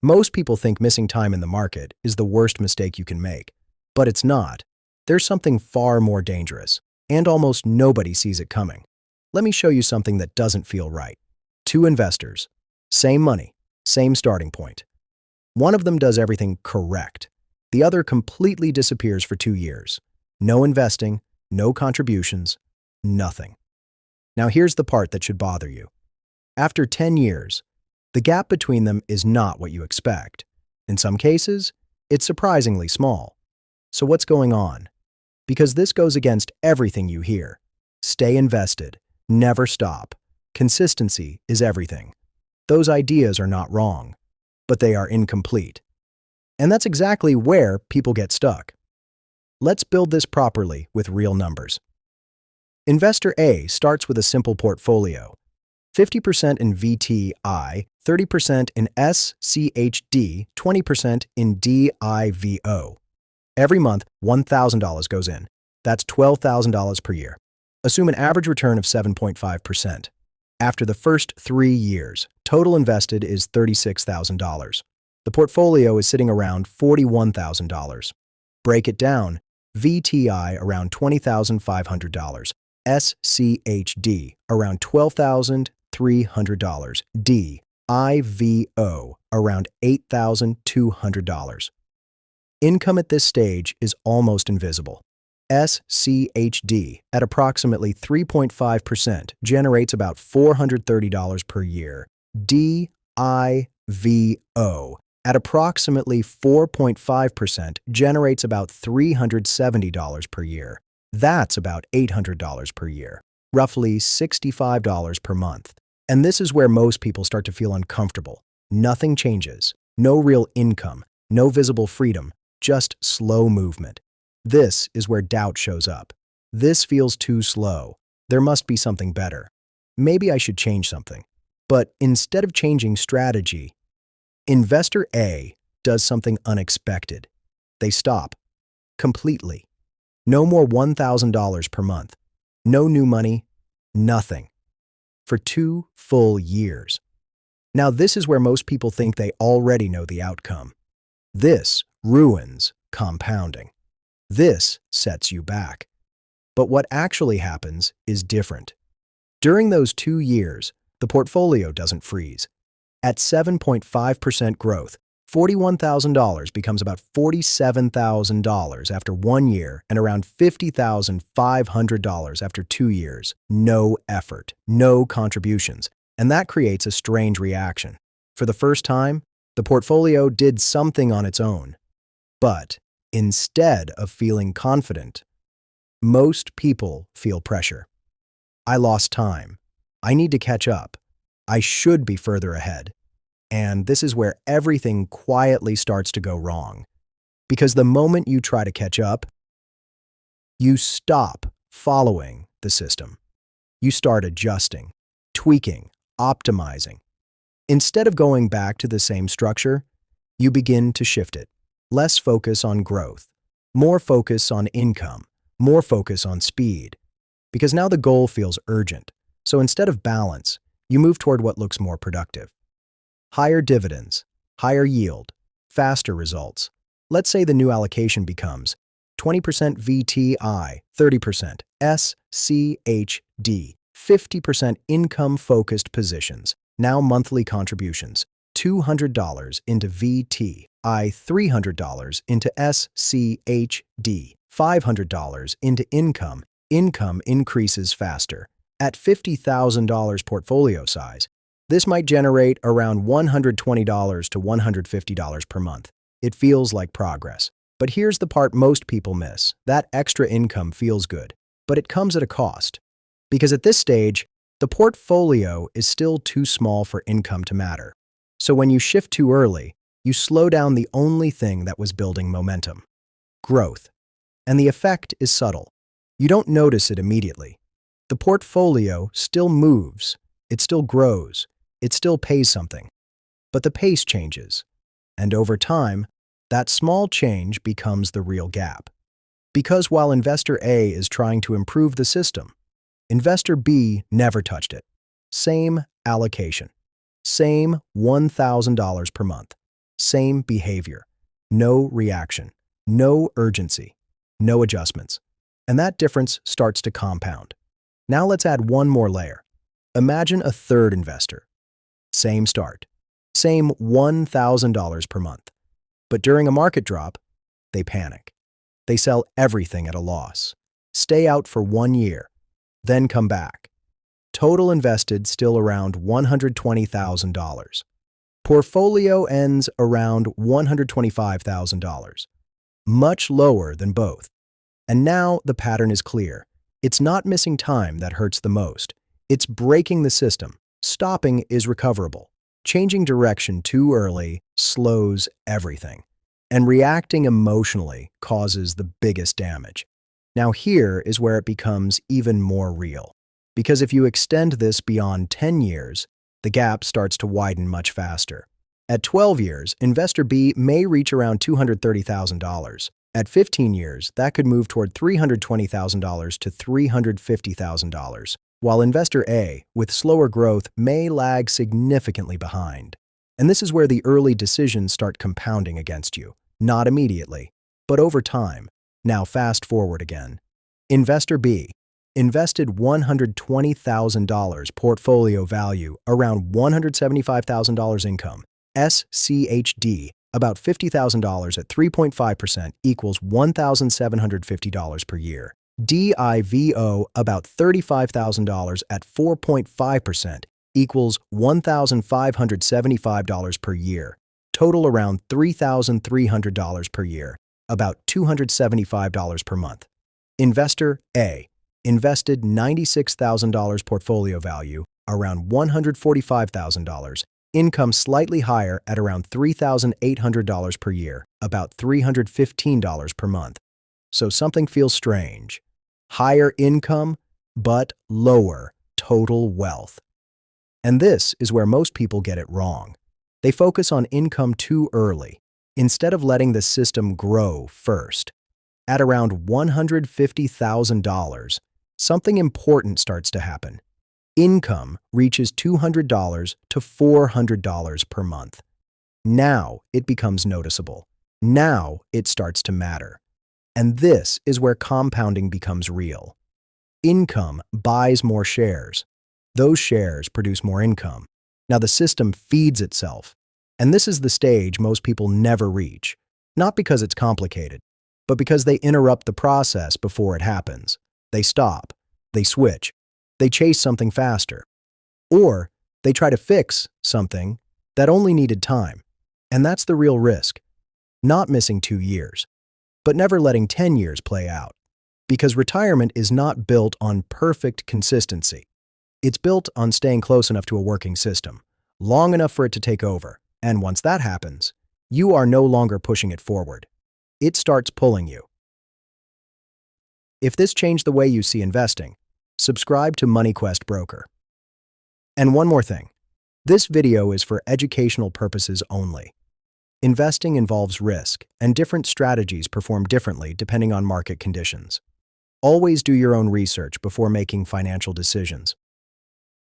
Most people think missing time in the market is the worst mistake you can make, but it's not. There's something far more dangerous, and almost nobody sees it coming. Let me show you something that doesn't feel right. Two investors, same money, same starting point. One of them does everything correct. The other completely disappears for 2 years. No investing, no contributions, nothing. Now here's the part that should bother you. After 10 years, the gap between them is not what you expect. In some cases, it's surprisingly small. So what's going on? Because this goes against everything you hear. Stay invested. Never stop. Consistency is everything. Those ideas are not wrong, but they are incomplete. And that's exactly where people get stuck. Let's build this properly with real numbers. Investor A starts with a simple portfolio. 50% in VTI, 30% in SCHD, 20% in DIVO. Every month, $1,000 goes in. That's $12,000 per year. Assume an average return of 7.5%. After the first 3 years, total invested is $36,000. The portfolio is sitting around $41,000. Break it down. VTI around $20,500. SCHD around $12,300. DIVO around $8,200. Income at this stage is almost invisible. SCHD at approximately 3.5% generates about $430 per year. DIVO at approximately 4.5% generates about $370 per year. That's about $800 per year, roughly $65 per month. And this is where most people start to feel uncomfortable. Nothing changes. No real income, no visible freedom, just slow movement. This is where doubt shows up. This feels too slow. There must be something better. Maybe I should change something. But instead of changing strategy, Investor A does something unexpected. They stop. Completely. No more $1,000 per month. No new money. Nothing. For 2 full years. Now this is where most people think they already know the outcome. This ruins compounding. This sets you back. But what actually happens is different. During those 2 years, the portfolio doesn't freeze. At 7.5% growth, $41,000 becomes about $47,000 after 1 year and around $50,500 after 2 years. No effort, no contributions, and that creates a strange reaction. For the first time, the portfolio did something on its own. But instead of feeling confident, most people feel pressure. I lost time. I need to catch up. I should be further ahead. And this is where everything quietly starts to go wrong. Because the moment you try to catch up, you stop following the system. You start adjusting, tweaking, optimizing. Instead of going back to the same structure, you begin to shift it. Less focus on growth, more focus on income, more focus on speed. Because now the goal feels urgent. So instead of balance, you move toward what looks more productive. Higher dividends, higher yield, faster results. Let's say the new allocation becomes 20% VTI, 30% SCHD, 50% income-focused positions. Now monthly contributions, $200 into VTI, $300 into SCHD, $500 into income. Income increases faster. At $50,000 portfolio size, this might generate around $120 to $150 per month. It feels like progress. But here's the part most people miss. That extra income feels good, but it comes at a cost. Because at this stage, the portfolio is still too small for income to matter. So when you shift too early, you slow down the only thing that was building momentum. Growth. And the effect is subtle. You don't notice it immediately. The portfolio still moves, it still grows, it still pays something. But the pace changes. And over time, that small change becomes the real gap. Because while Investor A is trying to improve the system, Investor B never touched it. Same allocation. Same $1,000 per month. same behavior. No reaction, no urgency, no adjustments. And that difference starts to compound. Now let's add one more layer. Imagine a third investor. Same start, same $1,000 per month. But during a market drop, they panic. They sell everything at a loss, stay out for 1 year, then come back. Total invested still around $120,000. Portfolio ends around $125,000, much lower than both. And now the pattern is clear. It's not missing time that hurts the most. It's breaking the system. Stopping is recoverable. Changing direction too early slows everything. And reacting emotionally causes the biggest damage. Now here is where it becomes even more real. Because if you extend this beyond 10 years, the gap starts to widen much faster. At 12 years, Investor B may reach around $230,000. At 15 years, that could move toward $320,000 to $350,000, while Investor A, with slower growth, may lag significantly behind. And this is where the early decisions start compounding against you. Not immediately, but over time. Now fast forward again. Investor B invested $120,000 portfolio value, around $175,000 income. SCHD, about $50,000 at 3.5% equals $1,750 per year. DIVO, about $35,000 at 4.5% equals $1,575 per year. Total around $3,300 per year, about $275 per month. Investor A invested $96,000 portfolio value, around $145,000, income slightly higher at around $3,800 per year, about $315 per month. So something feels strange. Higher income, but lower total wealth. And this is where most people get it wrong. They focus on income too early, instead of letting the system grow first. At around $150,000, something important starts to happen. Income reaches $200 to $400 per month. Now it becomes noticeable. Now it starts to matter. And this is where compounding becomes real. Income buys more shares. Those shares produce more income. Now the system feeds itself. And this is the stage most people never reach. Not because it's complicated, but because they interrupt the process before it happens. They stop. They switch. They chase something faster. Or they try to fix something that only needed time. And that's the real risk. Not missing 2 years, but never letting 10 years play out. Because retirement is not built on perfect consistency. It's built on staying close enough to a working system, long enough for it to take over. And once that happens, you are no longer pushing it forward. It starts pulling you. If this changed the way you see investing, subscribe to MoneyQuest Broker. And one more thing. This video is for educational purposes only. Investing involves risk, and different strategies perform differently depending on market conditions. Always do your own research before making financial decisions.